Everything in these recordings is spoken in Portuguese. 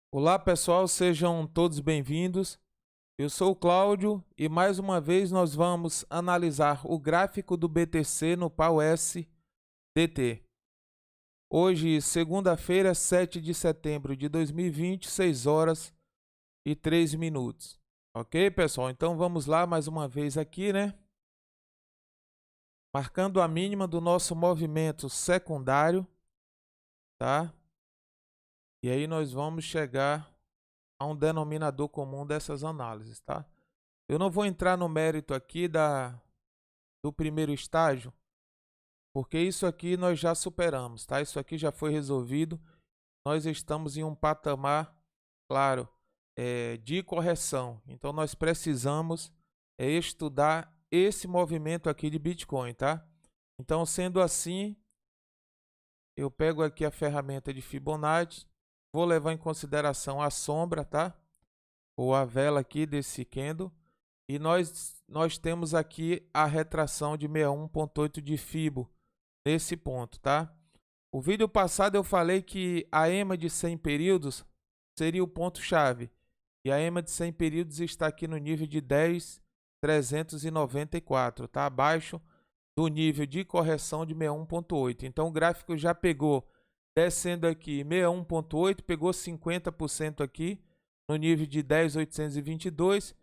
Olá pessoal, sejam todos bem-vindos. Eu sou o Cláudio e mais uma vez nós vamos analisar o gráfico do BTC no pau-SDT. Hoje, segunda-feira, 7 de setembro de 2020, 6 horas e 3 minutos. Ok, pessoal? Então vamos lá mais uma vez aqui, né? Marcando a mínima do nosso movimento secundário, tá? E aí nós vamos chegar a um denominador comum dessas análises, tá? Eu não vou entrar no mérito aqui do primeiro estágio, porque isso aqui nós já superamos, tá? Isso aqui já foi resolvido. Nós estamos em um patamar, claro, de correção. Então nós precisamos estudar esse movimento aqui de Bitcoin, tá? Então, sendo assim, eu pego aqui a ferramenta de Fibonacci, vou levar em consideração a sombra, tá? Ou a vela aqui desse candle. E nós temos aqui a retração de 61,8 de Fibo nesse ponto, tá? O vídeo passado eu falei que a EMA de 100 períodos seria o ponto-chave. E a EMA de 100 períodos está aqui no nível de 10.394, tá? Abaixo do nível de correção de 61,8. Então o gráfico já pegou, descendo aqui 61,8, pegou 50% aqui no nível de 10.822.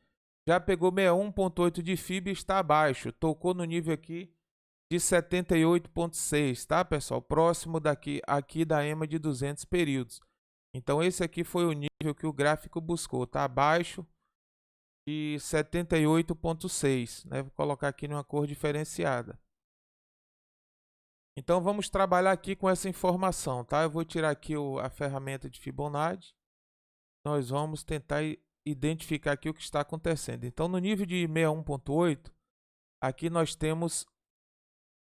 Já pegou 61,8 de FIB e está abaixo. Tocou no nível aqui de 78,6, tá, pessoal? Próximo aqui da EMA de 200 períodos. Então, esse aqui foi o nível que o gráfico buscou, tá? Abaixo de 78,6, né? Vou colocar aqui numa cor diferenciada. Então, vamos trabalhar aqui com essa informação, tá? Eu vou tirar aqui a ferramenta de Fibonacci. Nós vamos tentar identificar aqui o que está acontecendo. Então, no nível de 61,8, aqui nós temos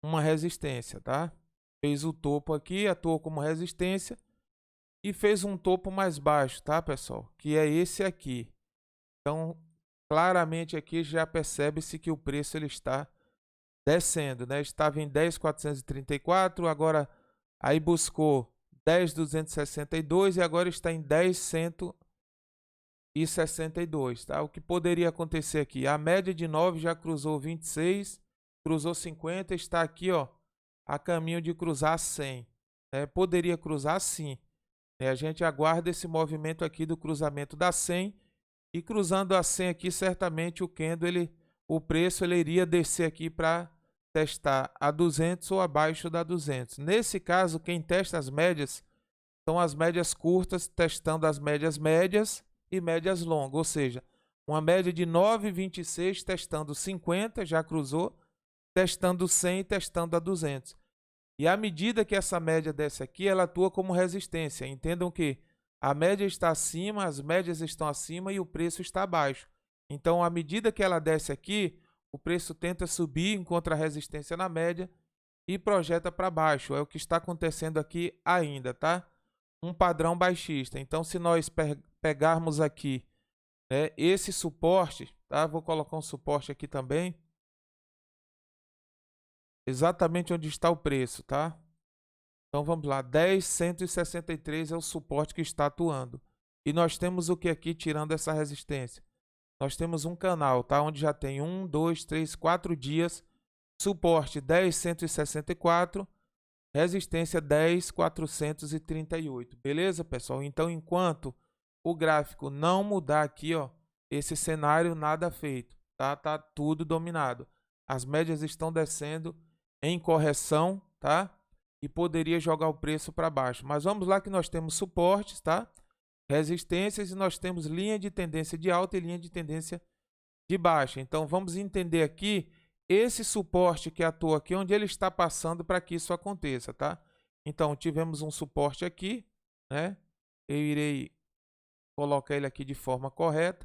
uma resistência, tá? Fez o topo aqui, atuou como resistência e fez um topo mais baixo, tá, pessoal? Que é esse aqui. Então, claramente aqui já percebe-se que o preço ele está descendo, né? Estava em 10.434, agora aí buscou 10.262 e agora está em 10.162, tá? O que poderia acontecer aqui? A média de 9 já cruzou 26, cruzou 50, está aqui, ó, a caminho de cruzar 100. Poderia cruzar sim. A gente aguarda esse movimento aqui do cruzamento da 100 e cruzando a 100 aqui, certamente o candle, o preço ele iria descer aqui para testar a 200 ou abaixo da 200. Nesse caso, quem testa as médias são as médias curtas, testando as médias médias e médias longas, ou seja, uma média de 9,26 testando 50, já cruzou, testando 100 e testando a 200. E à medida que essa média desce aqui, ela atua como resistência. Entendam que a média está acima, as médias estão acima e o preço está abaixo. Então, à medida que ela desce aqui, o preço tenta subir, encontra resistência na média e projeta para baixo. É o que está acontecendo aqui ainda, tá? Um padrão baixista. Então, se nós pegarmos aqui, né, esse suporte, tá? Vou colocar um suporte aqui também. Exatamente onde está o preço, tá? Então vamos lá, 10.163 é o suporte que está atuando. E nós temos o que aqui tirando essa resistência? Nós temos um canal, tá? Onde já tem 1, 2, 3, 4 dias. Suporte 10.164, resistência 10.438. Beleza, pessoal? Então, enquanto o gráfico não mudar aqui, ó, esse cenário nada feito, tá? Tá tudo dominado. As médias estão descendo em correção, tá? E poderia jogar o preço para baixo. Mas vamos lá que nós temos suportes, tá? Resistências e nós temos linha de tendência de alta e linha de tendência de baixa. Então vamos entender aqui esse suporte que atua aqui, onde ele está passando para que isso aconteça, tá? Então tivemos um suporte aqui, né? Eu irei colocar ele aqui de forma correta.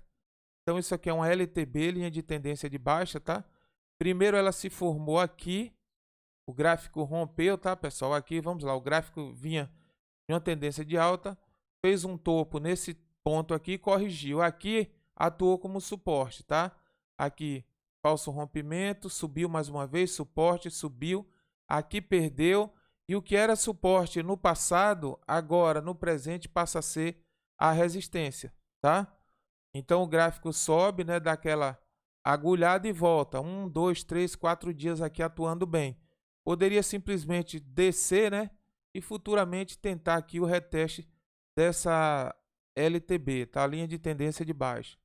Então isso aqui é uma LTB, linha de tendência de baixa, tá? Primeiro ela se formou aqui, o gráfico rompeu, tá, pessoal? Aqui, vamos lá, o gráfico vinha em uma tendência de alta, fez um topo nesse ponto aqui, corrigiu. Aqui atuou como suporte, tá? Aqui, falso rompimento, subiu mais uma vez, suporte, subiu. Aqui perdeu. E o que era suporte no passado, agora no presente passa a ser a resistência, tá? Então o gráfico sobe, né, dá aquela agulhada e volta. 1, 2, 3, 4 dias aqui atuando bem. Poderia simplesmente descer, né, e futuramente tentar aqui o reteste dessa LTB, tá? Linha de tendência de baixa.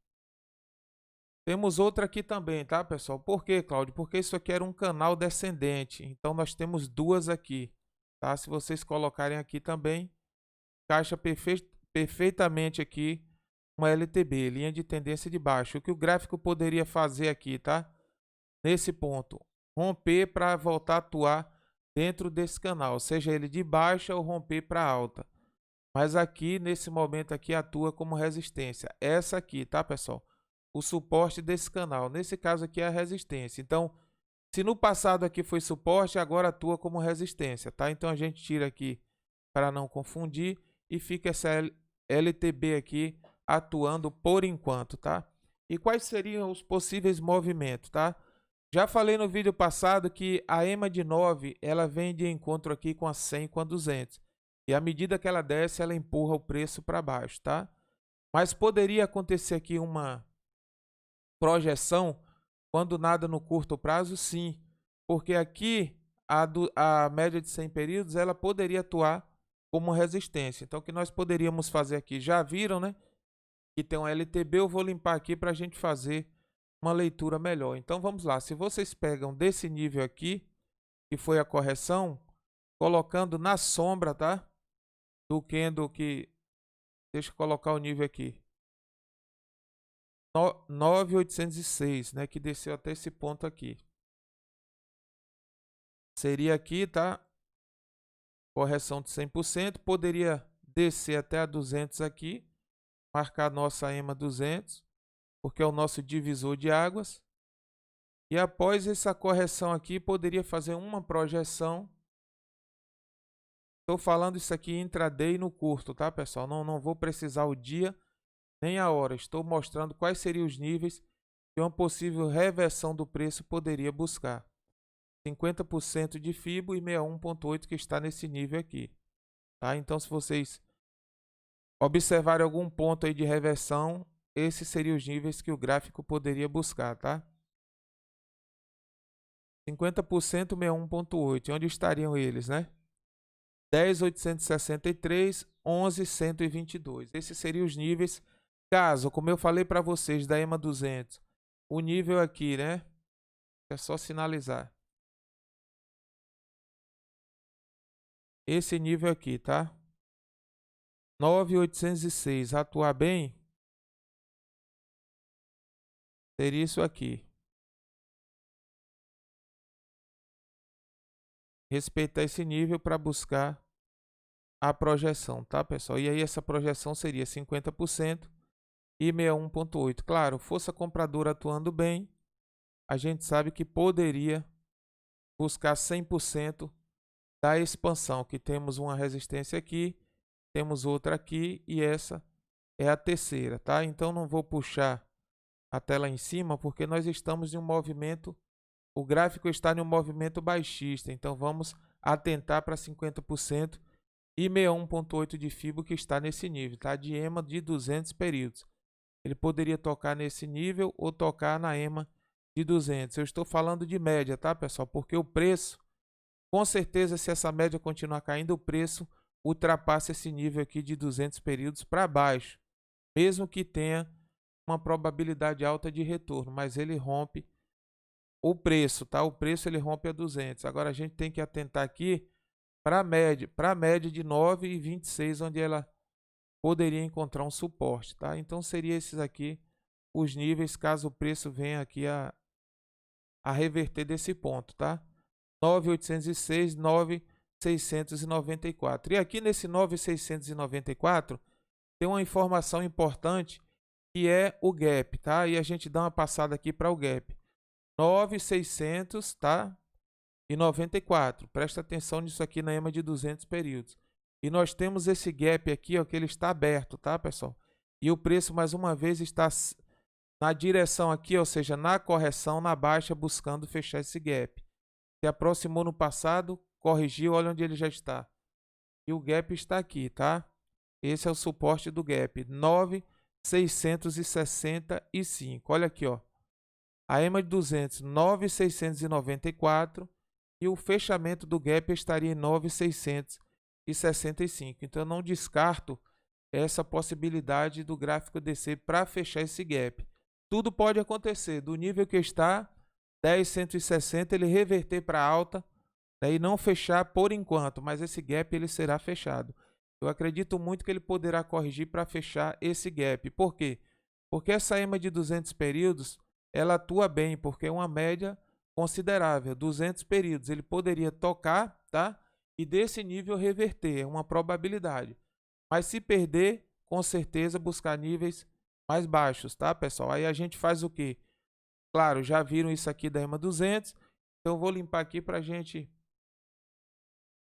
Temos outra aqui também, tá, pessoal? Por quê, Cláudio? Porque isso aqui era um canal descendente. Então nós temos duas aqui, tá? Se vocês colocarem aqui também, encaixa perfeitamente aqui uma LTB, linha de tendência de baixa. O que o gráfico poderia fazer aqui, tá? Nesse ponto, romper para voltar a atuar dentro desse canal, seja ele de baixa ou romper para alta. Mas aqui, nesse momento aqui, atua como resistência. Essa aqui, tá, pessoal? O suporte desse canal. Nesse caso aqui é a resistência. Então, se no passado aqui foi suporte, agora atua como resistência, tá? Então a gente tira aqui para não confundir e fica essa LTB aqui atuando por enquanto, tá? E quais seriam os possíveis movimentos, tá? Já falei no vídeo passado que a EMA de 9, ela vem de encontro aqui com a 100 e com a 200. E à medida que ela desce, ela empurra o preço para baixo, tá? Mas poderia acontecer aqui uma projeção quando nada no curto prazo, sim. Porque aqui a média de 100 períodos, ela poderia atuar como resistência. Então o que nós poderíamos fazer aqui, já viram, né? Que tem um LTB, eu vou limpar aqui para a gente fazer uma leitura melhor. Então vamos lá, se vocês pegam desse nível aqui, que foi a correção, colocando na sombra, tá? Do candle que, deixa eu colocar o nível aqui, 9.806, né? Que desceu até esse ponto aqui. Seria aqui, tá? Correção de 100%, poderia descer até a 200 aqui, marcar nossa EMA 200, porque é o nosso divisor de águas. E após essa correção aqui, poderia fazer uma projeção. Estou falando isso aqui intraday no curto, tá, pessoal? Não vou precisar o dia nem a hora. Estou mostrando quais seriam os níveis que uma possível reversão do preço poderia buscar. 50% de FIBO e 61,8 que está nesse nível aqui, tá? Então, se vocês observarem algum ponto aí de reversão, esses seriam os níveis que o gráfico poderia buscar, tá? 50%, 61,8. Onde estariam eles, né? 10.863, 11.122. Esses seriam os níveis, caso, como eu falei para vocês, da EMA 200, o nível aqui, né? É só sinalizar. Esse nível aqui, tá? 9.806, atuar bem, seria isso aqui. Respeitar esse nível para buscar a projeção, tá, pessoal? E aí essa projeção seria 50% e 61,8. Claro, força compradora atuando bem, a gente sabe que poderia buscar 100% da expansão, que temos uma resistência aqui, temos outra aqui e essa é a terceira, tá? Então não vou puxar a tela em cima porque nós estamos em um movimento, o gráfico está em um movimento baixista, então vamos atentar para 50% e 61,8 de FIBO que está nesse nível, tá? De EMA de 200 períodos. Ele poderia tocar nesse nível ou tocar na EMA de 200. Eu estou falando de média, tá, pessoal? Porque o preço, com certeza, se essa média continuar caindo, o preço ultrapassa esse nível aqui de 200 períodos para baixo, mesmo que tenha uma probabilidade alta de retorno, mas ele rompe o preço, tá? O preço ele rompe a 200. Agora a gente tem que atentar aqui para a média de 9,26, onde ela poderia encontrar um suporte, tá? Então seria esses aqui os níveis caso o preço venha aqui a reverter desse ponto, tá? 9.806, 9.694. E aqui nesse 9.694 tem uma informação importante que é o gap, tá? E a gente dá uma passada aqui para o gap. 9.600, tá? E 94. Presta atenção nisso aqui na EMA de 200 períodos. E nós temos esse gap aqui, ó, que ele está aberto, tá, pessoal? E o preço, mais uma vez, está na direção aqui, ou seja, na correção, na baixa, buscando fechar esse gap. Se aproximou no passado, corrigiu, olha onde ele já está. E o gap está aqui, tá? Esse é o suporte do gap, 9.665. Olha aqui, ó. A EMA de 200, 9.694. E o fechamento do gap estaria em 9.665. Então, eu não descarto essa possibilidade do gráfico descer para fechar esse gap. Tudo pode acontecer. Do nível que está, 10.160, ele reverter para alta, né, e não fechar por enquanto, mas esse gap ele será fechado. Eu acredito muito que ele poderá corrigir para fechar esse gap. Por quê? Porque essa EMA de 200 períodos, ela atua bem, porque é uma média considerável, 200 períodos. Ele poderia tocar, tá? E desse nível reverter, é uma probabilidade. Mas se perder, com certeza buscar níveis mais baixos, tá, pessoal? Aí a gente faz o quê? Claro, já viram isso aqui da EMA 200, então eu vou limpar aqui para a gente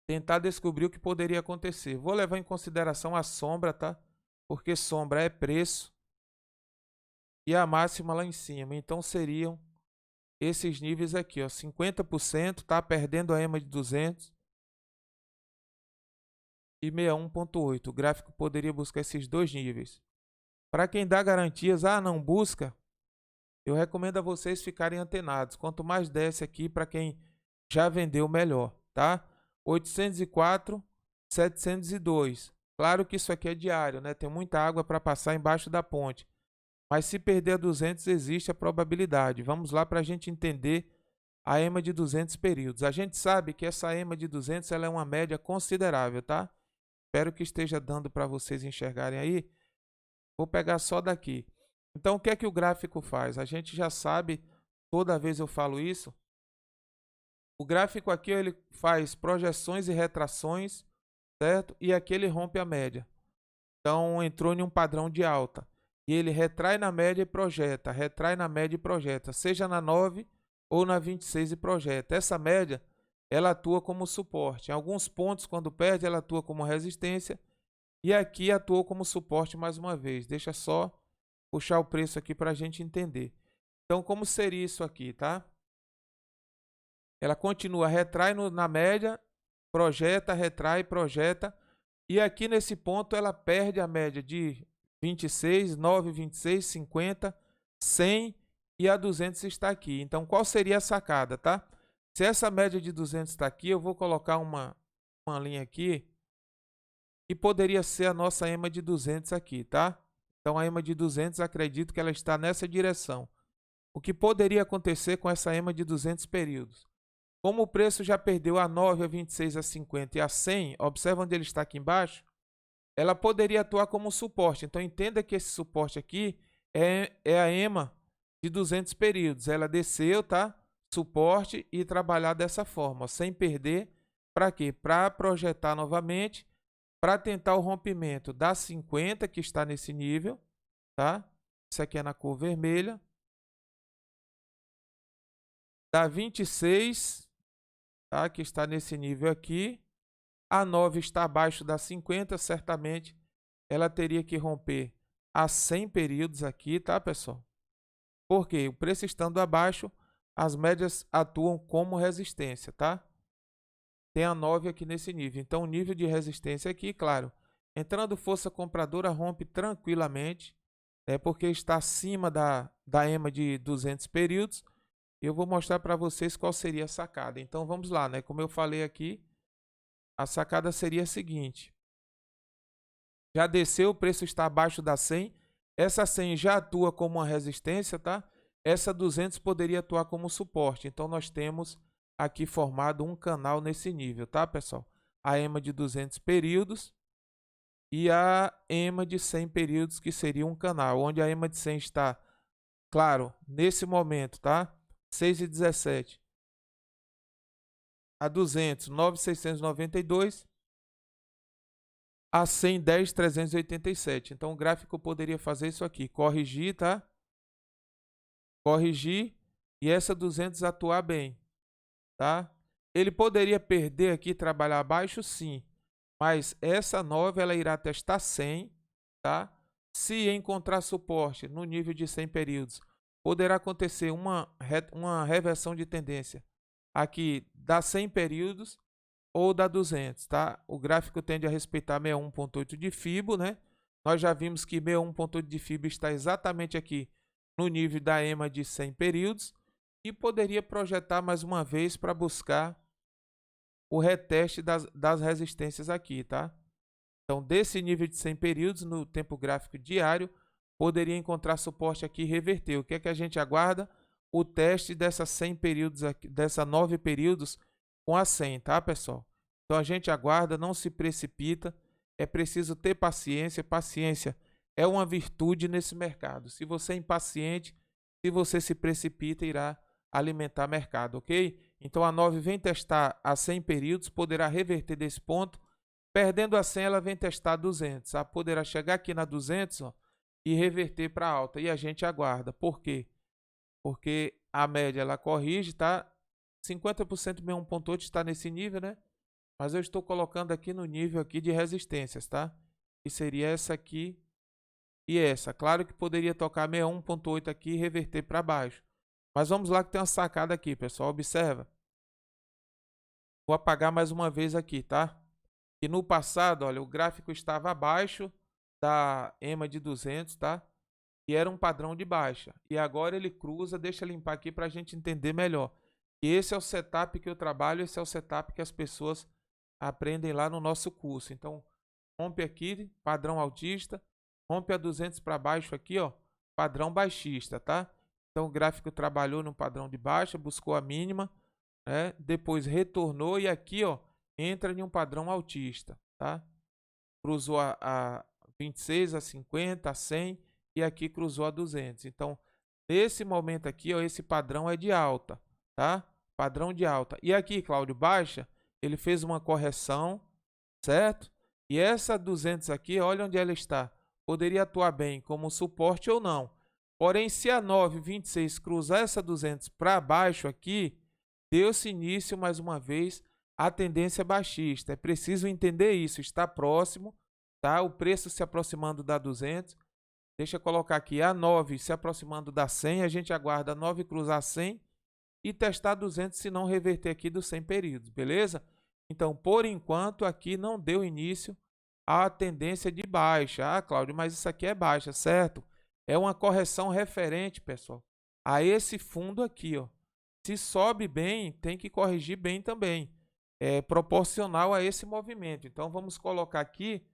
tentar descobrir o que poderia acontecer. Vou levar em consideração a sombra, tá? Porque sombra é preço e a máxima lá em cima. Então seriam esses níveis aqui, ó, 50%, tá? Perdendo a EMA de 200 e 61.8. O gráfico poderia buscar esses dois níveis. Para quem dá garantias, não busca, eu recomendo a vocês ficarem antenados. Quanto mais desce aqui, para quem já vendeu, melhor, tá? 804, 702. Claro que isso aqui é diário, né? Tem muita água para passar embaixo da ponte. Mas se perder a 200, existe a probabilidade. Vamos lá para a gente entender a EMA de 200 períodos. A gente sabe que essa EMA de 200 ela é uma média considerável, tá? Espero que esteja dando para vocês enxergarem aí. Vou pegar só daqui. Então, o que é que o gráfico faz? A gente já sabe, toda vez eu falo isso. O gráfico aqui ele faz projeções e retrações, certo? E aqui ele rompe a média. Então, entrou em um padrão de alta. E ele retrai na média e projeta, retrai na média e projeta, seja na 9 ou na 26 e projeta. Essa média, ela atua como suporte. Em alguns pontos, quando perde, ela atua como resistência. E aqui atuou como suporte mais uma vez. Deixa só puxar o preço aqui para a gente entender. Então, como seria isso aqui, tá? Ela continua, retrai na média, projeta, retrai, projeta. E aqui nesse ponto ela perde a média de 26, 9, 26, 50, 100 e a 200 está aqui. Então, qual seria a sacada, tá? Se essa média de 200 está aqui, eu vou colocar uma linha aqui e poderia ser a nossa EMA de 200 aqui, tá? Então, a EMA de 200, acredito que ela está nessa direção. O que poderia acontecer com essa EMA de 200 períodos? Como o preço já perdeu a 9, a 26, a 50 e a 100, observa onde ele está aqui embaixo, ela poderia atuar como suporte. Então, entenda que esse suporte aqui é a EMA de 200 períodos. Ela desceu, tá? Suporte e trabalhar dessa forma, ó, sem perder. Para quê? Para projetar novamente, para tentar o rompimento da 50, que está nesse nível, tá? Isso aqui é na cor vermelha. Da 26, tá? Que está nesse nível aqui. A 9 está abaixo da 50, certamente ela teria que romper a 100 períodos aqui, tá, pessoal? Porque o preço estando abaixo, as médias atuam como resistência, tá? Tem a 9 aqui nesse nível. Então, o nível de resistência aqui, claro, entrando força compradora, rompe tranquilamente, porque está acima da EMA de 200 períodos. Eu vou mostrar para vocês qual seria a sacada. Então, vamos lá, né? Como eu falei aqui, a sacada seria a seguinte. Já desceu, o preço está abaixo da 100. Essa 100 já atua como uma resistência, tá? Essa 200 poderia atuar como suporte. Então, nós temos aqui formado um canal nesse nível, tá, pessoal? A EMA de 200 períodos e a EMA de 100 períodos, que seria um canal, onde a EMA de 100 está, claro, nesse momento, tá? 6,17. A 200, 9,692. A 100, 10,387. Então, o gráfico poderia fazer isso aqui. Corrigir, tá? Corrigir. E essa 200 atuar bem, tá? Ele poderia perder aqui, trabalhar abaixo, sim. Mas essa 9, ela irá testar 100, tá? Se encontrar suporte no nível de 100 períodos, poderá acontecer uma reversão de tendência aqui dá 100 períodos ou da 200, tá? O gráfico tende a respeitar 61,8 de Fibo, né? Nós já vimos que 61,8 de Fibo está exatamente aqui no nível da EMA de 100 períodos e poderia projetar mais uma vez para buscar o reteste das resistências aqui, tá? Então, desse nível de 100 períodos no tempo gráfico diário, poderia encontrar suporte aqui e reverter. O que é que a gente aguarda? O teste dessas 100 períodos aqui, dessa 9 períodos com a 100, tá, pessoal? Então a gente aguarda, não se precipita, é preciso ter paciência. Paciência é uma virtude nesse mercado. Se você é impaciente, se você se precipita, irá alimentar mercado, ok? Então a 9 vem testar a 100 períodos, poderá reverter desse ponto. Perdendo a 100, ela vem testar 200. Poderá chegar aqui na 200, ó, e reverter para alta. E a gente aguarda. Por quê? Porque a média ela corrige, tá? 50% de 61,8 está nesse nível, né? Mas eu estou colocando aqui no nível aqui de resistências, tá? Que seria essa aqui e essa. Claro que poderia tocar 61,8 aqui e reverter para baixo. Mas vamos lá que tem uma sacada aqui, pessoal. Observa. Vou apagar mais uma vez aqui, tá? E no passado, olha, o gráfico estava abaixo da EMA de 200, tá? E era um padrão de baixa. E agora ele cruza, deixa eu limpar aqui para a gente entender melhor. E esse é o setup que eu trabalho, esse é o setup que as pessoas aprendem lá no nosso curso. Então, rompe aqui, padrão altista, rompe a 200 para baixo aqui, ó, padrão baixista, tá? Então, o gráfico trabalhou no padrão de baixa, buscou a mínima, né? Depois retornou e aqui, ó, entra em um padrão altista, tá? Cruzou a 26, a 50, a 100 e aqui cruzou a 200. Então, nesse momento aqui, ó, esse padrão é de alta, tá? Padrão de alta. E aqui, Cláudio, baixa, ele fez uma correção, certo? E essa 200 aqui, olha onde ela está. Poderia atuar bem como suporte ou não. Porém, se a 9,26 cruzar essa 200 para baixo aqui, deu-se início mais uma vez a tendência baixista. É preciso entender isso, está próximo, tá? O preço se aproximando da 200. Deixa eu colocar aqui a 9 se aproximando da 100, a gente aguarda a 9 cruzar 100 e testar 200 se não reverter aqui dos 100 períodos, beleza? Então, por enquanto, aqui não deu início à tendência de baixa. Ah, Cláudio, mas isso aqui é baixa, certo? É uma correção referente, pessoal, a esse fundo aqui, ó. Se sobe bem, tem que corrigir bem também. É proporcional a esse movimento. Então, vamos colocar aqui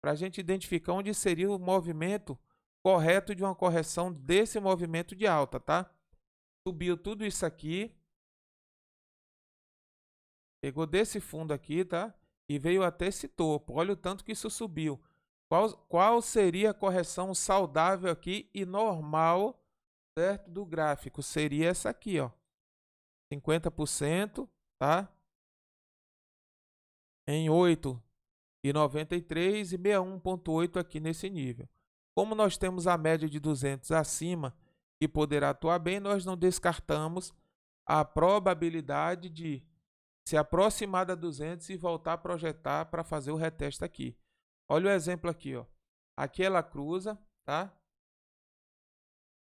para a gente identificar onde seria o movimento correto de uma correção desse movimento de alta, tá? Subiu tudo isso aqui. Pegou desse fundo aqui, tá? E veio até esse topo. Olha o tanto que isso subiu. Qual seria a correção saudável aqui e normal, certo? Do gráfico? Seria essa aqui, ó. 50%, tá? Em 8,93 e 61,8 aqui nesse nível. Como nós temos a média de 200 acima que poderá atuar bem, nós não descartamos a probabilidade de se aproximar da 200 e voltar a projetar para fazer o reteste aqui. Olha o exemplo aqui, ó. Aqui ela cruza, tá?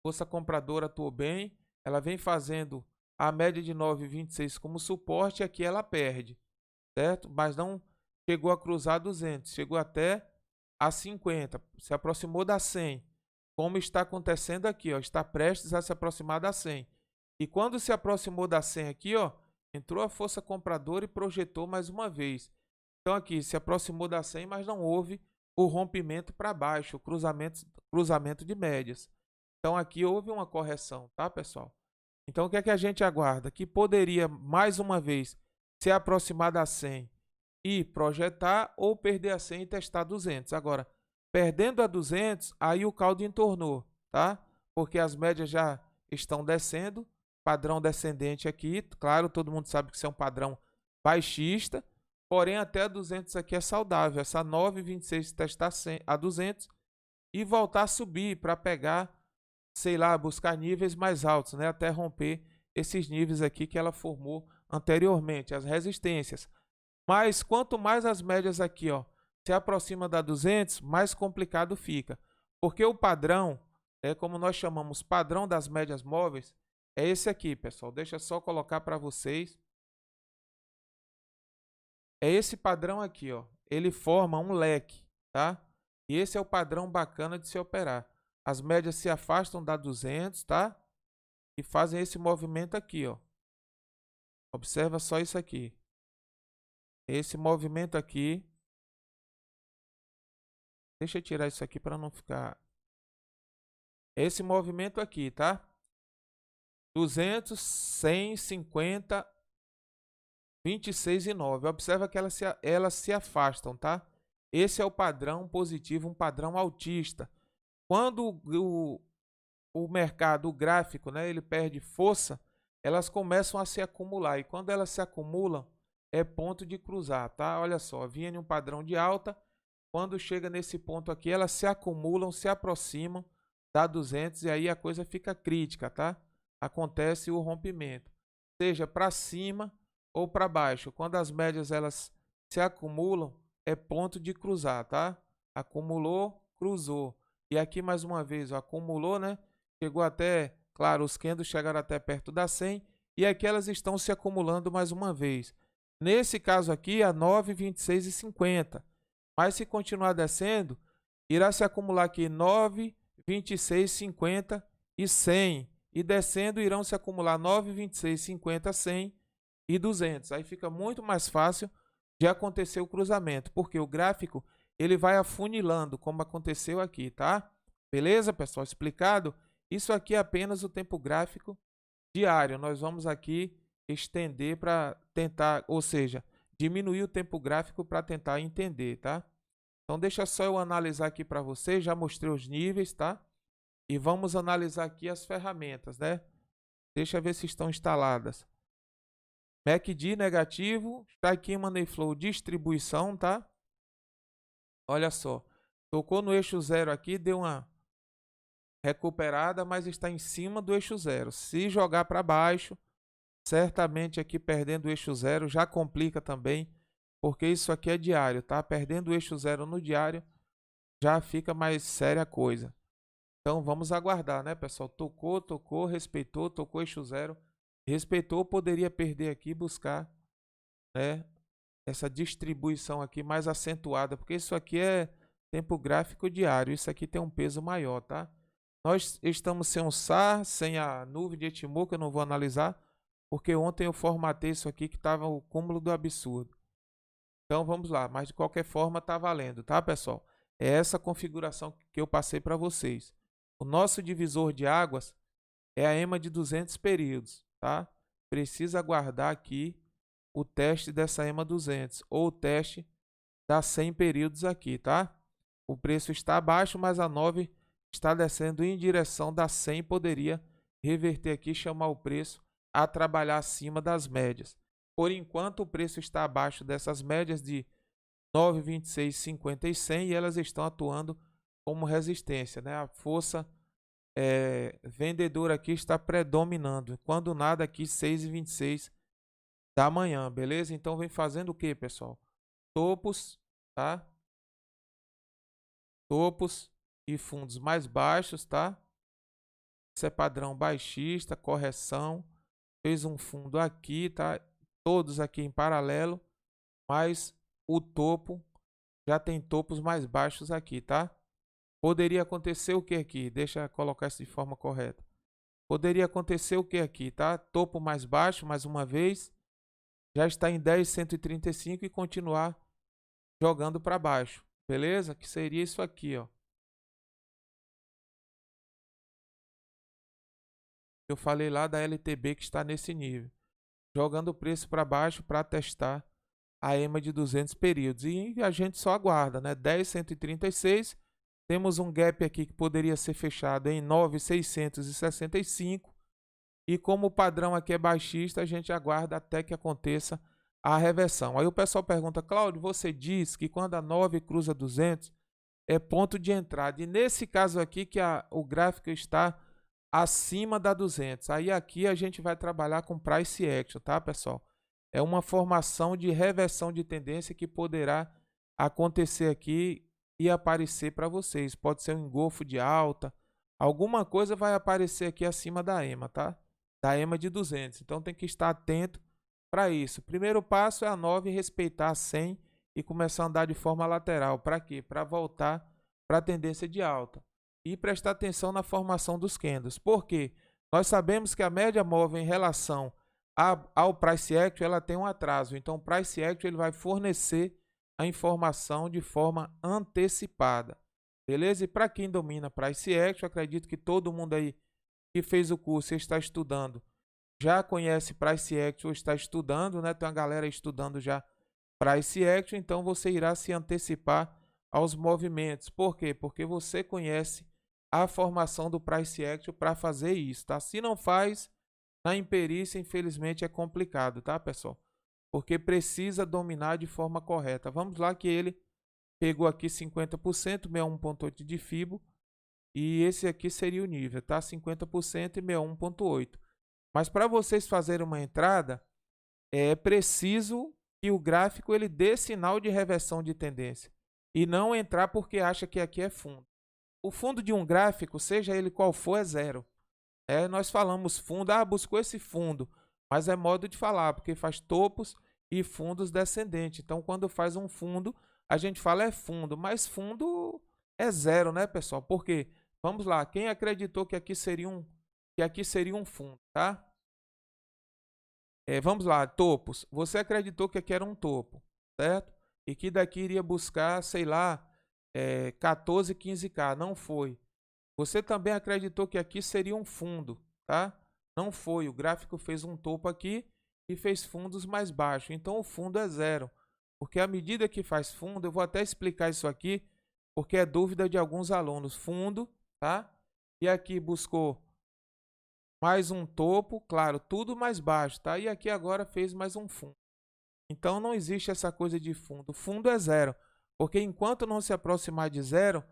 Força compradora atuou bem, ela vem fazendo a média de 9,26 como suporte, aqui ela perde, certo? Mas não chegou a cruzar 200, chegou até a 50, se aproximou da 100, como está acontecendo aqui, ó, está prestes a se aproximar da 100. E quando se aproximou da 100 aqui, ó, entrou a força compradora e projetou mais uma vez. Então aqui se aproximou da 100, mas não houve o rompimento para baixo, o cruzamento de médias. Então aqui houve uma correção, tá, pessoal? Então o que é que a gente aguarda? Que poderia mais uma vez se aproximar da 100 e projetar, ou perder a 100 e testar 200. Agora, perdendo a 200, aí o caldo entornou, tá? Porque as médias já estão descendo, padrão descendente aqui, claro, todo mundo sabe que isso é um padrão baixista, porém até a 200 aqui é saudável. Essa 9,26 testar 100, a 200 e voltar a subir para pegar, sei lá, buscar níveis mais altos, né? Até romper esses níveis aqui que ela formou anteriormente, as resistências. Mas quanto mais as médias aqui, ó, se aproxima da 200, mais complicado fica. Porque o padrão, como nós chamamos padrão das médias móveis, é esse aqui, pessoal. Deixa eu só colocar para vocês. é esse padrão aqui, ó. Ele forma um leque, tá? E esse é o padrão bacana de se operar. As médias se afastam da 200, tá? E fazem esse movimento aqui, ó. Observa só isso aqui. Esse movimento aqui. Deixa eu tirar isso aqui para não ficar... Esse movimento aqui, tá? 200, 100, 50, 26 e 9. Observa que elas se afastam, tá? Esse é o padrão positivo, um padrão altista. Quando o mercado, o gráfico, né, ele perde força, elas começam a se acumular. E quando elas se acumulam, é ponto de cruzar, tá? Olha só, vinha em um padrão de alta. Quando chega nesse ponto aqui, elas se acumulam, se aproximam da 200 e aí a coisa fica crítica, tá? Acontece o rompimento, seja para cima ou para baixo. Quando as médias elas se acumulam, é ponto de cruzar, tá? Acumulou, cruzou. E aqui mais uma vez, ó, acumulou, né? Chegou até, claro, os candles chegaram até perto da 100 e aqui elas estão se acumulando mais uma vez. Nesse caso aqui, a 9, 26 e 50. Mas se continuar descendo, irá se acumular aqui 9, 26, 50 e 100. E descendo irão se acumular 9, 26, 50, 100 e 200. Aí fica muito mais fácil de acontecer o cruzamento, porque o gráfico ele vai afunilando, como aconteceu aqui, tá? Beleza, pessoal? Explicado? Isso aqui é apenas o tempo gráfico diário. Nós vamos aqui estender para tentar, ou seja, diminuir o tempo gráfico para tentar entender, tá? Então deixa só eu analisar aqui para vocês, já mostrei os níveis, tá? E vamos analisar aqui as ferramentas, né? Deixa eu ver se estão instaladas. MACD negativo, está aqui Money Flow distribuição, tá? Olha só, tocou no eixo 0 aqui, deu uma recuperada, mas está em cima do eixo 0. Se jogar para baixo, certamente aqui perdendo o eixo 0 já complica também, porque isso aqui é diário, tá? Perdendo o eixo 0 no diário, já fica mais séria a coisa. Então vamos aguardar, né, pessoal? Tocou, respeitou, tocou eixo 0, respeitou, poderia perder aqui e buscar, né, essa distribuição aqui mais acentuada, porque isso aqui é tempo gráfico diário, isso aqui tem um peso maior, tá? Nós estamos sem um SAR, sem a nuvem de Ichimoku, eu não vou analisar, porque ontem eu formatei isso aqui que estava o cúmulo do absurdo. Então vamos lá, mas de qualquer forma tá valendo, tá, pessoal? É essa configuração que eu passei para vocês. O nosso divisor de águas é a EMA de 200 períodos, tá? Precisa aguardar aqui o teste dessa EMA 200 ou o teste das 100 períodos aqui, tá? O preço está abaixo, mas a 9 está descendo em direção da 100, poderia reverter aqui e chamar o preço a trabalhar acima das médias. Por enquanto, o preço está abaixo dessas médias de 9, 26, 50 e 100 e elas estão atuando como resistência, né? A força vendedora aqui está predominando. Quando nada aqui, 6,26 da manhã, beleza? Então vem fazendo o que, pessoal? Topos, tá? Topos e fundos mais baixos, tá? Isso é padrão baixista, correção. Fez um fundo aqui, tá? Todos aqui em paralelo, mas o topo já tem topos mais baixos aqui, tá? Poderia acontecer o que aqui? Deixa eu colocar isso de forma correta. Poderia acontecer o que aqui, tá? Topo mais baixo, mais uma vez. Já está em 10,135 e continuar jogando para baixo. Beleza? Que seria isso aqui, ó. Eu falei lá da LTB que está nesse nível. Jogando o preço para baixo para testar a EMA de 200 períodos. E a gente só aguarda, né? 10,136. Temos um gap aqui que poderia ser fechado em 9,665. E como o padrão aqui é baixista, a gente aguarda até que aconteça a reversão. Aí o pessoal pergunta, Cláudio, você diz que quando a 9 cruza 200 é ponto de entrada. E nesse caso aqui que o gráfico está acima da 200. Aí aqui a gente vai trabalhar com price action, tá, pessoal? É uma formação de reversão de tendência que poderá acontecer aqui e aparecer para vocês. Pode ser um engolfo de alta. Alguma coisa vai aparecer aqui acima da EMA, tá? Da EMA de 200. Então tem que estar atento para isso? O primeiro passo é a 9 respeitar a 100 e começar a andar de forma lateral. Para quê? Para voltar para a tendência de alta. E prestar atenção na formação dos candles. Por quê? Nós sabemos que a média móvel em relação ao Price Action, ela tem um atraso. Então, o Price Action ele vai fornecer a informação de forma antecipada. Beleza? E para quem domina Price Action, acredito que todo mundo aí que fez o curso e está estudando já conhece Price Action ou está estudando, né? Tem uma galera estudando já Price Action, então você irá se antecipar aos movimentos. Por quê? Porque você conhece a formação do Price Action para fazer isso, tá? Se não faz, na imperícia, infelizmente, é complicado, tá, pessoal? Porque precisa dominar de forma correta. Vamos lá que ele pegou aqui 50%, 61,8 de Fibo, e esse aqui seria o nível, tá? 50% e 61,8. Mas para vocês fazerem uma entrada, é preciso que o gráfico ele dê sinal de reversão de tendência e não entrar porque acha que aqui é fundo. O fundo de um gráfico, seja ele qual for, é zero. Nós falamos fundo, buscou esse fundo, mas é modo de falar, porque faz topos e fundos descendentes. Então, quando faz um fundo, a gente fala é fundo, mas fundo é zero, né, pessoal? Por quê? Vamos lá, quem acreditou que aqui seria um fundo, tá? Vamos lá, topos. Você acreditou que aqui era um topo, certo? E que daqui iria buscar, sei lá, 14, 15K. Não foi. Você também acreditou que aqui seria um fundo, tá? Não foi. O gráfico fez um topo aqui e fez fundos mais baixos. Então, o fundo é zero. Porque à medida que faz fundo, eu vou até explicar isso aqui, porque é dúvida de alguns alunos. Fundo, tá? E aqui buscou mais um topo, claro, tudo mais baixo, tá? E aqui agora fez mais um fundo. Então não existe essa coisa de fundo. O fundo é zero, porque enquanto não se aproximar de zero,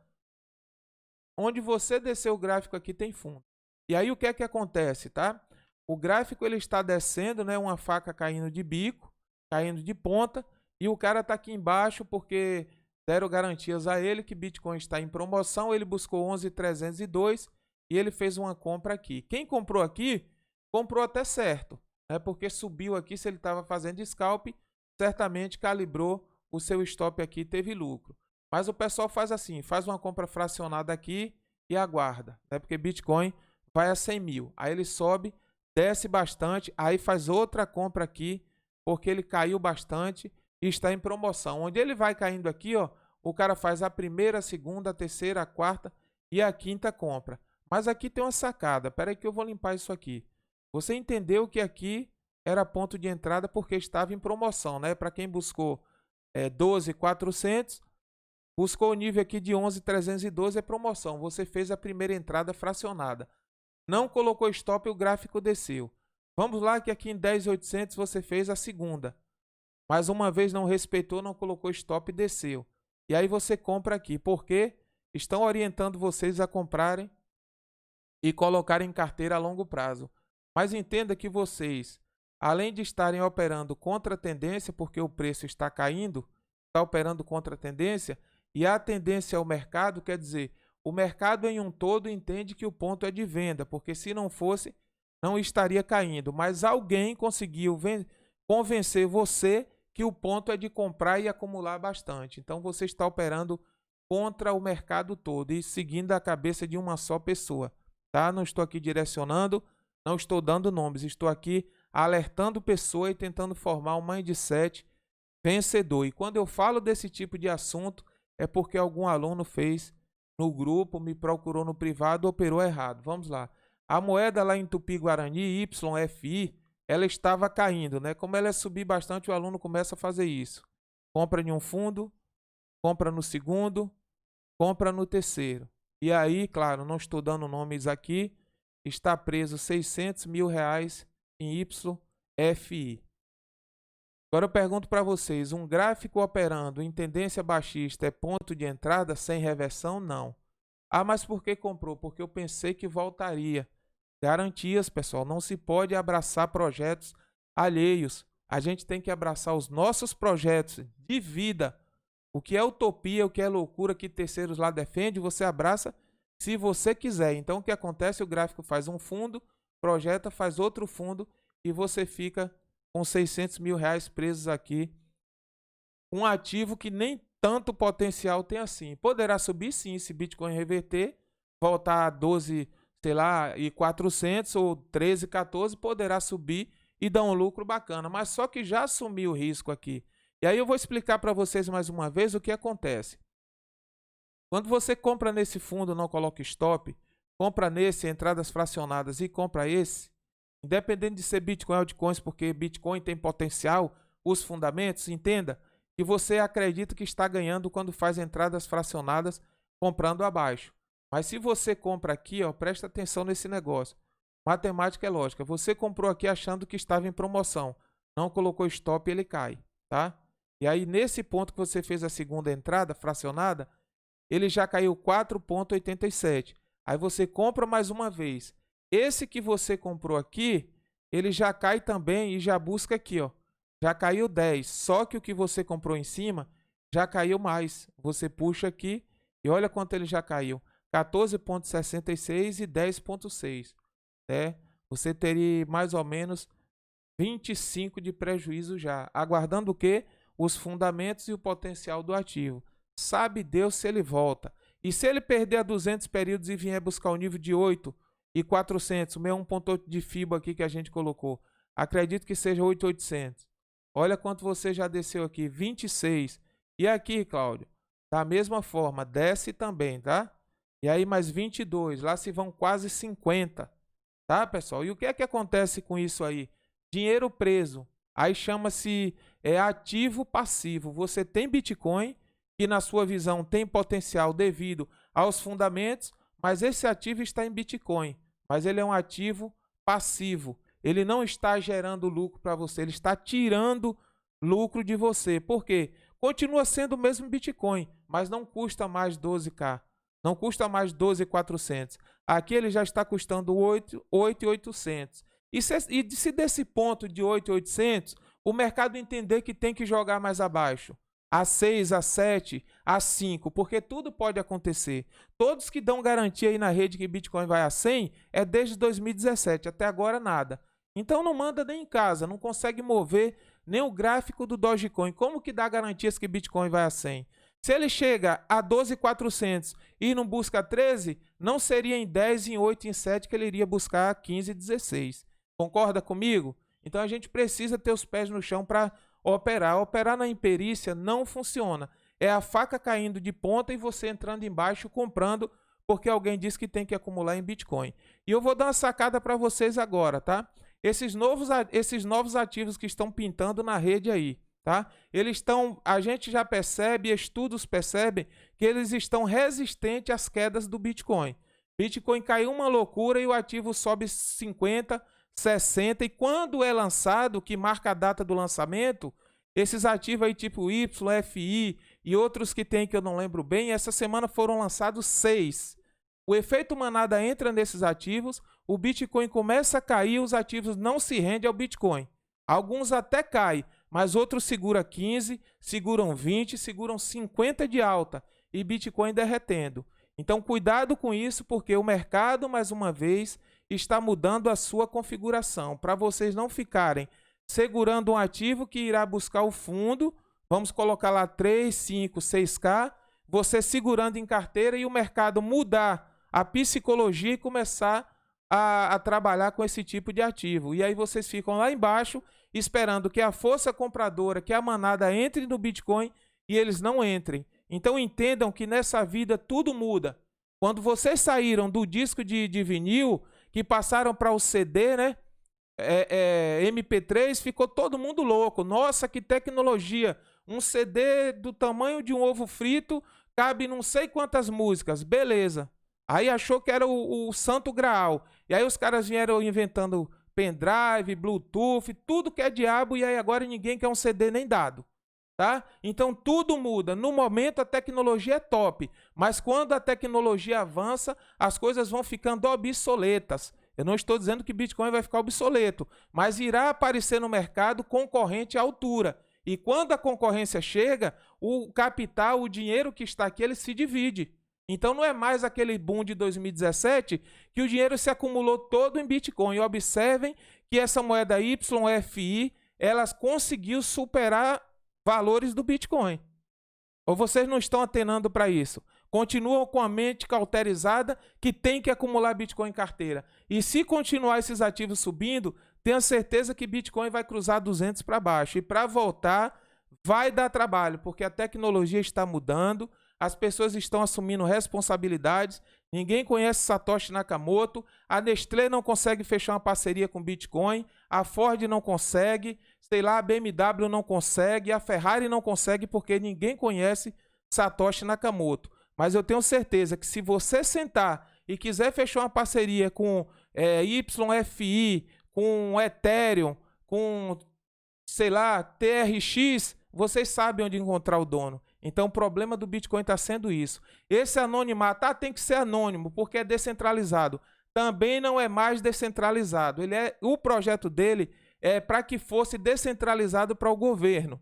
onde você descer o gráfico aqui tem fundo. E aí o que é que acontece, tá? O gráfico ele está descendo, né? Uma faca caindo de bico, caindo de ponta, e o cara tá aqui embaixo porque deram garantias a ele que Bitcoin está em promoção, ele buscou 11.302 e ele fez uma compra aqui. Quem comprou aqui, comprou até certo, né? Porque subiu aqui, se ele estava fazendo scalp, certamente calibrou o seu stop aqui, teve lucro. Mas o pessoal faz assim, faz uma compra fracionada aqui e aguarda, né? Porque Bitcoin vai a 100 mil, aí ele sobe, desce bastante, aí faz outra compra aqui, porque ele caiu bastante e está em promoção. Onde ele vai caindo aqui, ó, o cara faz a primeira, a segunda, a terceira, a quarta e a quinta compra. Mas aqui tem uma sacada, espera aí que eu vou limpar isso aqui. Você entendeu que aqui era ponto de entrada porque estava em promoção, né? Para quem buscou 12.400, buscou o nível aqui de 11.312, é promoção. Você fez a primeira entrada fracionada. Não colocou stop e o gráfico desceu. Vamos lá que aqui em 10.800 você fez a segunda. Mas uma vez não respeitou, não colocou stop e desceu. E aí você compra aqui, porque estão orientando vocês a comprarem e colocar em carteira a longo prazo. Mas entenda que vocês, além de estarem operando contra a tendência, porque o preço está caindo, está operando contra a tendência, e a tendência ao mercado, quer dizer, o mercado em um todo entende que o ponto é de venda, porque se não fosse, não estaria caindo. Mas alguém conseguiu convencer você que o ponto é de comprar e acumular bastante. Então você está operando contra o mercado todo e seguindo a cabeça de uma só pessoa. Tá? Não estou aqui direcionando, não estou dando nomes, estou aqui alertando pessoa e tentando formar um mindset vencedor. E quando eu falo desse tipo de assunto, é porque algum aluno fez no grupo, me procurou no privado, operou errado. Vamos lá. A moeda lá em Tupi-Guarani, YFI, ela estava caindo, né? Como ela é subir bastante, o aluno começa a fazer isso. Compra em um fundo, compra no segundo, compra no terceiro. E aí, claro, não estou dando nomes aqui, está preso 600 mil reais em YFI. Agora eu pergunto para vocês, um gráfico operando em tendência baixista é ponto de entrada sem reversão? Não. Ah, mas por que comprou? Porque eu pensei que voltaria. Garantias, pessoal, não se pode abraçar projetos alheios. A gente tem que abraçar os nossos projetos de vida. O que é utopia, o que é loucura que terceiros lá defendem, você abraça se você quiser. Então o que acontece? O gráfico faz um fundo, projeta, faz outro fundo e você fica com 600 mil reais presos aqui. Um ativo que nem tanto potencial tem assim. Poderá subir sim, se Bitcoin reverter, voltar a 12, sei lá, e 400 ou 13, 14, poderá subir e dar um lucro bacana. Mas só que já assumiu o risco aqui. E aí eu vou explicar para vocês mais uma vez o que acontece. Quando você compra nesse fundo, não coloca stop, compra nesse, entradas fracionadas e compra esse, independente de ser Bitcoin ou altcoins, porque Bitcoin tem potencial, os fundamentos, entenda que você acredita que está ganhando quando faz entradas fracionadas comprando abaixo. Mas se você compra aqui, ó, presta atenção nesse negócio. Matemática é lógica. Você comprou aqui achando que estava em promoção. Não colocou stop, ele cai, tá? E aí, nesse ponto que você fez a segunda entrada fracionada, ele já caiu 4,87. Aí você compra mais uma vez. Esse que você comprou aqui, ele já cai também e já busca aqui, ó. Já caiu 10. Só que o que você comprou em cima já caiu mais. Você puxa aqui e olha quanto ele já caiu. 14,66 e 10,6. Né? Você teria mais ou menos 25 de prejuízo já. Aguardando o quê? Os fundamentos e o potencial do ativo. Sabe Deus se ele volta. E se ele perder a 200 períodos e vier buscar o nível de 8 e 400, o 61,8 de FIBO aqui que a gente colocou, acredito que seja 8,800. Olha quanto você já desceu aqui, 26. E aqui, Cláudio, da mesma forma, desce também, tá? E aí mais 22, lá se vão quase 50, tá, pessoal? E o que é que acontece com isso aí? Dinheiro preso, aí chama-se ativo passivo. Você tem Bitcoin, que na sua visão tem potencial devido aos fundamentos, mas esse ativo está em Bitcoin, mas ele é um ativo passivo. Ele não está gerando lucro para você, ele está tirando lucro de você. Por quê? Continua sendo o mesmo Bitcoin, mas não custa mais 12k, não custa mais 12.400. Aqui ele já está custando 8.800. E se desse ponto de 8.800, o mercado entender que tem que jogar mais abaixo, a 6, a 7, a 5, porque tudo pode acontecer. Todos que dão garantia aí na rede que Bitcoin vai a 100 é desde 2017, até agora nada. Então não manda nem em casa, não consegue mover nem o gráfico do Dogecoin. Como que dá garantias que Bitcoin vai a 100? Se ele chega a 12.400 e não busca 13, não seria em 10, em 8, em 7 que ele iria buscar 15, 16. Concorda comigo? Então a gente precisa ter os pés no chão para operar. Operar na imperícia não funciona. É a faca caindo de ponta e você entrando embaixo comprando porque alguém disse que tem que acumular em Bitcoin. E eu vou dar uma sacada para vocês agora, tá? Esses novos ativos que estão pintando na rede aí, tá? A gente já percebe, estudos percebem que eles estão resistentes às quedas do Bitcoin. Bitcoin caiu uma loucura e o ativo sobe 50, 60, e quando é lançado, que marca a data do lançamento, esses ativos aí tipo Y, FI e outros que tem que eu não lembro bem, essa semana foram lançados 6. O efeito manada entra nesses ativos, o Bitcoin começa a cair, os ativos não se rendem ao Bitcoin. Alguns até caem, mas outros seguram 15, seguram 20, seguram 50 de alta e Bitcoin derretendo. Então cuidado com isso, porque o mercado, mais uma vez, está mudando a sua configuração, para vocês não ficarem segurando um ativo que irá buscar o fundo, vamos colocar lá 3, 5, 6K, você segurando em carteira e o mercado mudar a psicologia e começar a trabalhar com esse tipo de ativo. E aí vocês ficam lá embaixo esperando que a força compradora, que a manada entre no Bitcoin e eles não entrem. Então entendam que nessa vida tudo muda. Quando vocês saíram do disco de vinil, que passaram para o CD, né? MP3, ficou todo mundo louco. Nossa, que tecnologia! Um CD do tamanho de um ovo frito, cabe não sei quantas músicas. Beleza. Aí achou que era o santo graal. E aí os caras vieram inventando pendrive, Bluetooth, tudo que é diabo, e aí agora ninguém quer um CD nem dado. Tá? Então tudo muda. No momento a tecnologia é top, mas quando a tecnologia avança, as coisas vão ficando obsoletas. Eu não estou dizendo que Bitcoin vai ficar obsoleto, mas irá aparecer no mercado concorrente à altura. E quando a concorrência chega, o capital, o dinheiro que está aqui, ele se divide. Então não é mais aquele boom de 2017 que o dinheiro se acumulou todo em Bitcoin. E observem que essa moeda YFI, ela conseguiu superar valores do Bitcoin. Ou vocês não estão atenando para isso? Continuam com a mente cauterizada que tem que acumular Bitcoin em carteira. E se continuar esses ativos subindo, tenha certeza que Bitcoin vai cruzar 200 para baixo. E para voltar, vai dar trabalho, porque a tecnologia está mudando, as pessoas estão assumindo responsabilidades, ninguém conhece Satoshi Nakamoto, a Nestlé não consegue fechar uma parceria com Bitcoin, a Ford não consegue, sei lá, a BMW não consegue, a Ferrari não consegue porque ninguém conhece Satoshi Nakamoto. Mas eu tenho certeza que se você sentar e quiser fechar uma parceria com YFI, com Ethereum, com, sei lá, TRX, vocês sabem onde encontrar o dono. Então o problema do Bitcoin está sendo isso. Esse anonimato tem que ser anônimo porque é descentralizado. Também não é mais descentralizado. O projeto dele é para que fosse descentralizado para o governo.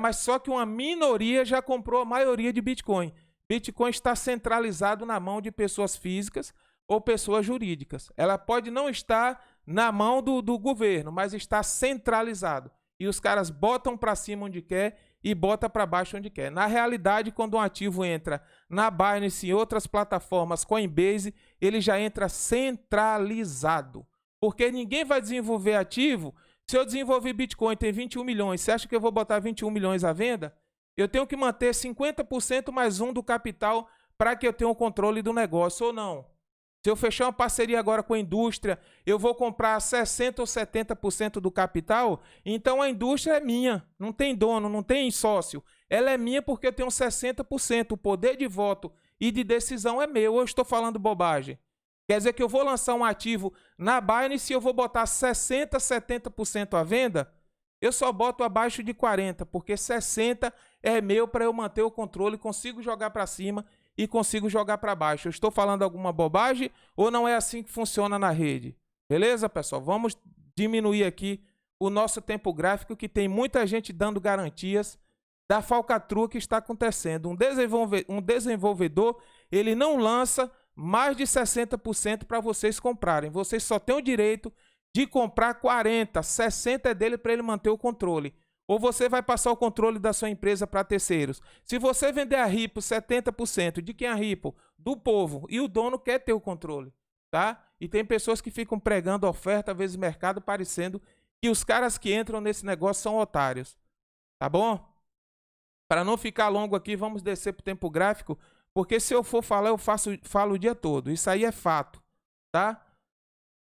Mas só que uma minoria já comprou a maioria de Bitcoin. Bitcoin está centralizado na mão de pessoas físicas ou pessoas jurídicas. Ela pode não estar na mão do governo, mas está centralizado. E os caras botam para cima onde quer e botam para baixo onde quer. Na realidade, quando um ativo entra na Binance e outras plataformas, Coinbase, ele já entra centralizado. Porque ninguém vai desenvolver ativo. Se eu desenvolver Bitcoin tem 21 milhões, você acha que eu vou botar 21 milhões à venda? Eu tenho que manter 50% mais um do capital para que eu tenha o controle do negócio ou não. Se eu fechar uma parceria agora com a indústria, eu vou comprar 60% ou 70% do capital, então a indústria é minha, não tem dono, não tem sócio. Ela é minha porque eu tenho 60%, o poder de voto e de decisão é meu, ou eu estou falando bobagem? Quer dizer que eu vou lançar um ativo na Binance e eu vou botar 60%, 70% à venda? Eu só boto abaixo de 40%, porque 60% é meu para eu manter o controle, consigo jogar para cima e consigo jogar para baixo. Eu estou falando alguma bobagem ou não é assim que funciona na rede? Beleza, pessoal? Vamos diminuir aqui o nosso tempo gráfico, que tem muita gente dando garantias da falcatrua que está acontecendo. Um desenvolvedor, ele não lança mais de 60% para vocês comprarem. Vocês só têm o direito de comprar 40%, 60% é dele para ele manter o controle. Ou você vai passar o controle da sua empresa para terceiros. Se você vender a Ripple 70%, de quem é a Ripple? Do povo. E o dono quer ter o controle, tá? E tem pessoas que ficam pregando oferta, às vezes mercado, parecendo que os caras que entram nesse negócio são otários. Tá bom? Para não ficar longo aqui, vamos descer para o tempo gráfico, porque se eu for falar, eu falo o dia todo. Isso aí é fato, tá?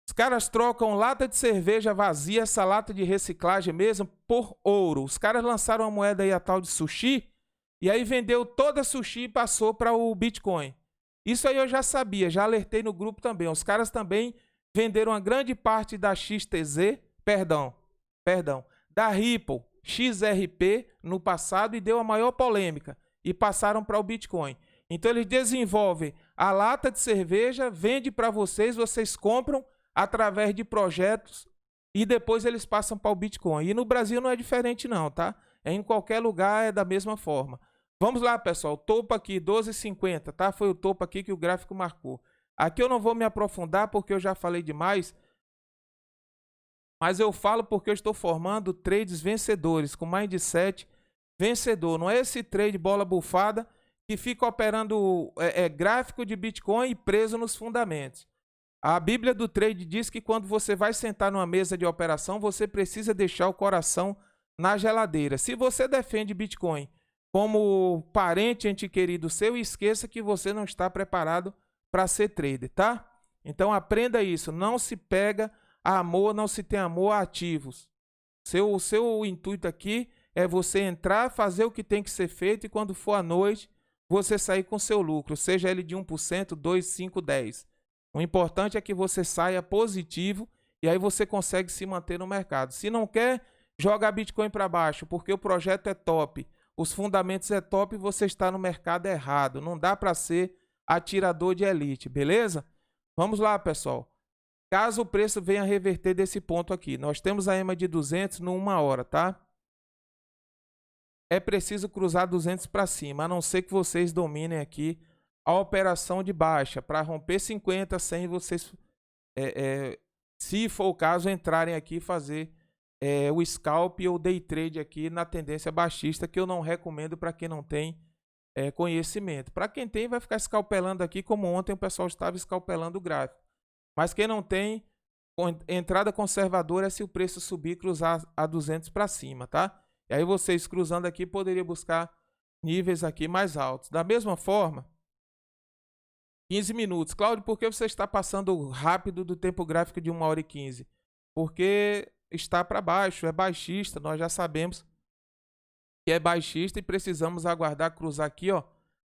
Os caras trocam lata de cerveja vazia, essa lata de reciclagem mesmo, por ouro. Os caras lançaram uma moeda aí, a tal de sushi, e aí vendeu toda a sushi e passou para o Bitcoin. Isso aí eu já sabia, já alertei no grupo também. Os caras também venderam uma grande parte da da Ripple, XRP, no passado e deu a maior polêmica. E passaram para o Bitcoin. Então eles desenvolvem a lata de cerveja, vende para vocês, vocês compram através de projetos e depois eles passam para o Bitcoin. E no Brasil não é diferente não, tá? Em qualquer lugar é da mesma forma. Vamos lá, pessoal. Topo aqui, 12,50, tá? Foi o topo aqui que o gráfico marcou. Aqui eu não vou me aprofundar porque eu já falei demais. Mas eu falo porque eu estou formando trades vencedores, com mindset vencedor. Não é esse trade bola bufada que fica operando gráfico de Bitcoin e preso nos fundamentos. A Bíblia do Trade diz que quando você vai sentar numa mesa de operação, você precisa deixar o coração na geladeira. Se você defende Bitcoin como parente, ente querido seu, esqueça que você não está preparado para ser trader, tá? Então aprenda isso, não se pega a amor, não se tem amor a ativos. O seu intuito aqui é você entrar, fazer o que tem que ser feito e quando for à noite, você sair com seu lucro, seja ele de 1%, 2%, 5%, 10%. O importante é que você saia positivo e aí você consegue se manter no mercado. Se não quer, joga Bitcoin para baixo, porque o projeto é top, os fundamentos é top e você está no mercado errado. Não dá para ser atirador de elite, beleza? Vamos lá, pessoal. Caso o preço venha reverter desse ponto aqui, nós temos a EMA de 200 no 1 hora, tá? É preciso cruzar 200 para cima, a não ser que vocês dominem aqui a operação de baixa. Para romper 50, 100, vocês, se for o caso, entrarem aqui e fazer o scalp ou day trade aqui na tendência baixista, que eu não recomendo para quem não tem conhecimento. Para quem tem, vai ficar escalpelando aqui, como ontem o pessoal estava escalpelando o gráfico. Mas quem não tem, entrada conservadora é se o preço subir e cruzar a 200 para cima, tá? E aí vocês cruzando aqui poderiam buscar níveis aqui mais altos. Da mesma forma, 15 minutos. Cláudio, por que você está passando rápido do tempo gráfico de 1h15? Porque está para baixo, é baixista, nós já sabemos que é baixista e precisamos aguardar cruzar aqui, ó,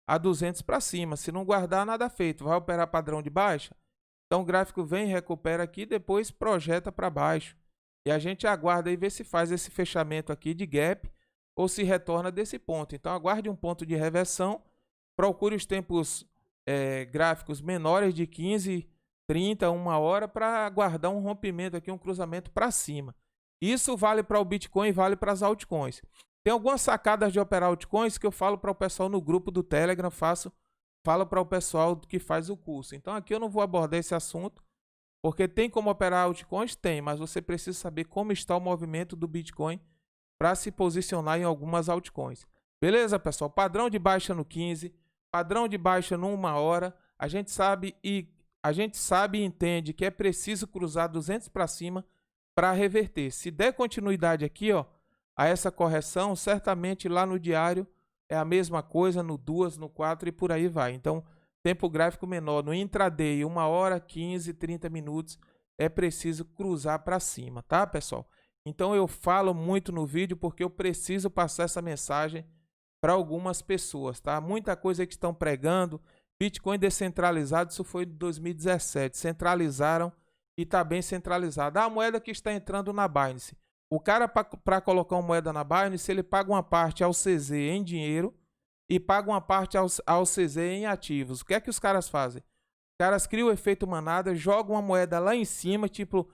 a 200 para cima. Se não guardar, nada feito. Vai operar padrão de baixa? Então o gráfico vem, recupera aqui, depois projeta para baixo. E a gente aguarda e vê se faz esse fechamento aqui de gap ou se retorna desse ponto. Então aguarde um ponto de reversão, procure os tempos gráficos menores de 15, 30, 1 hora para aguardar um rompimento aqui, um cruzamento para cima. Isso vale para o Bitcoin e vale para as altcoins. Tem algumas sacadas de operar altcoins que eu falo para o pessoal no grupo do Telegram, falo para o pessoal que faz o curso. Então aqui eu não vou abordar esse assunto, porque tem como operar altcoins? Tem, mas você precisa saber como está o movimento do Bitcoin para se posicionar em algumas altcoins. Beleza, pessoal? Padrão de baixa no 15, padrão de baixa no 1 hora. A gente sabe e entende que é preciso cruzar 200 para cima para reverter. Se der continuidade aqui, ó, a essa correção, certamente lá no diário é a mesma coisa, no 2, no 4 e por aí vai. Então, tempo gráfico menor no intraday, 1 hora, 15, 30 minutos, é preciso cruzar para cima, tá, pessoal? Então, eu falo muito no vídeo porque eu preciso passar essa mensagem para algumas pessoas, tá? Muita coisa que estão pregando, Bitcoin descentralizado, isso foi em 2017, centralizaram e está bem centralizado. A moeda que está entrando na Binance. O cara, para colocar uma moeda na Binance, ele paga uma parte ao CZ em dinheiro e paga uma parte ao CZ em ativos. O que é que os caras fazem? Os caras criam o efeito manada, jogam uma moeda lá em cima, tipo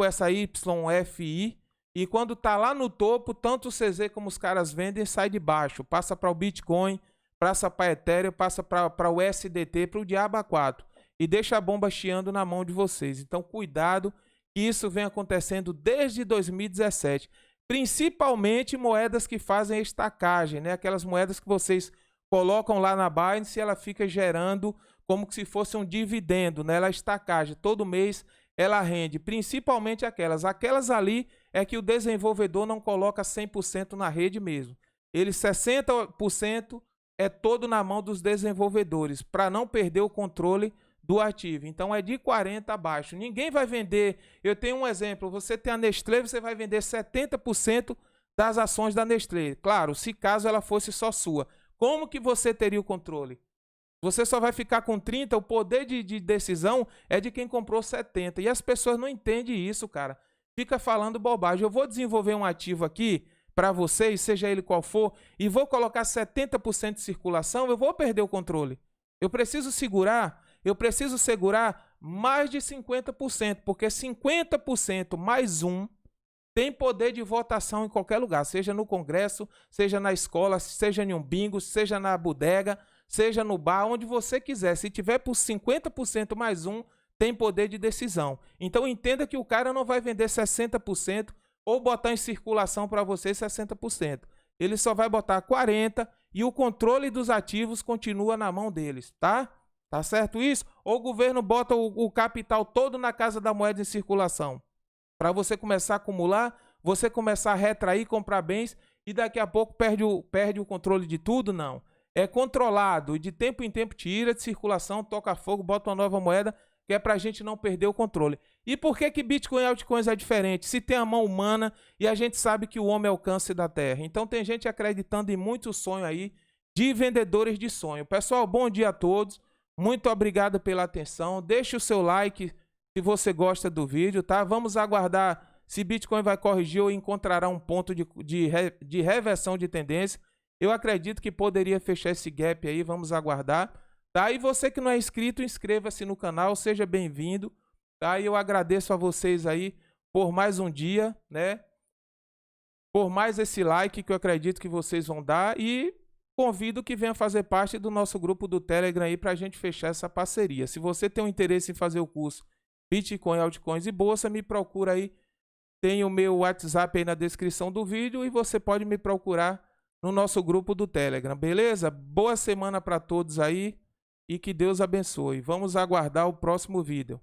essa YFI, e quando tá lá no topo, tanto o CZ como os caras vendem, sai de baixo. Passa para o Bitcoin, passa para Ethereum, passa para o USDT, para o Diabo 4 e deixa a bomba chiando na mão de vocês. Então, cuidado, que isso vem acontecendo desde 2017. Principalmente moedas que fazem estacagem, né? Aquelas moedas que vocês colocam lá na Binance e ela fica gerando como se fosse um dividendo, né? Ela estacagem, todo mês ela rende, principalmente aquelas ali é que o desenvolvedor não coloca 100% na rede mesmo. Ele 60% é todo na mão dos desenvolvedores, para não perder o controle do ativo. Então é de 40 abaixo. Ninguém vai vender. Eu tenho um exemplo, você tem a Nestlé, você vai vender 70% das ações da Nestlé. Claro, se caso ela fosse só sua. Como que você teria o controle? Você só vai ficar com 30, o poder de decisão é de quem comprou 70. E as pessoas não entendem isso, cara. Fica falando bobagem. Eu vou desenvolver um ativo aqui para vocês, seja ele qual for, e vou colocar 70% de circulação, eu vou perder o controle. Eu preciso segurar mais de 50%, porque 50% mais um tem poder de votação em qualquer lugar, seja no Congresso, seja na escola, seja em um bingo, seja na bodega, seja no bar, onde você quiser. Se tiver por 50% mais um, tem poder de decisão. Então entenda que o cara não vai vender 60% ou botar em circulação para você 60%. Ele só vai botar 40% e o controle dos ativos continua na mão deles, tá? Tá certo isso? Ou o governo bota o capital todo na casa da moeda em circulação para você começar a acumular, você começar a retrair, comprar bens e daqui a pouco perde o controle de tudo? Não. É controlado, de tempo em tempo tira de circulação, toca fogo, bota uma nova moeda, que é para a gente não perder o controle. E por que Bitcoin e altcoins é diferente? Se tem a mão humana e a gente sabe que o homem é o câncer da terra. Então tem gente acreditando em muito sonho aí de vendedores de sonho. Pessoal, bom dia a todos. Muito obrigado pela atenção. Deixe o seu like se você gosta do vídeo, tá? Vamos aguardar se Bitcoin vai corrigir ou encontrará um ponto de reversão de tendência. Eu acredito que poderia fechar esse gap aí, vamos aguardar. Tá? E você que não é inscrito, inscreva-se no canal, seja bem-vindo. Tá? E eu agradeço a vocês aí por mais um dia, né? Por mais esse like que eu acredito que vocês vão dar e convido que venha fazer parte do nosso grupo do Telegram aí para a gente fechar essa parceria. Se você tem um interesse em fazer o curso Bitcoin, altcoins e bolsa, me procura aí Tem o meu WhatsApp aí na descrição do vídeo e você pode me procurar no nosso grupo do Telegram, beleza? Boa semana para todos aí e que Deus abençoe. Vamos aguardar o próximo vídeo.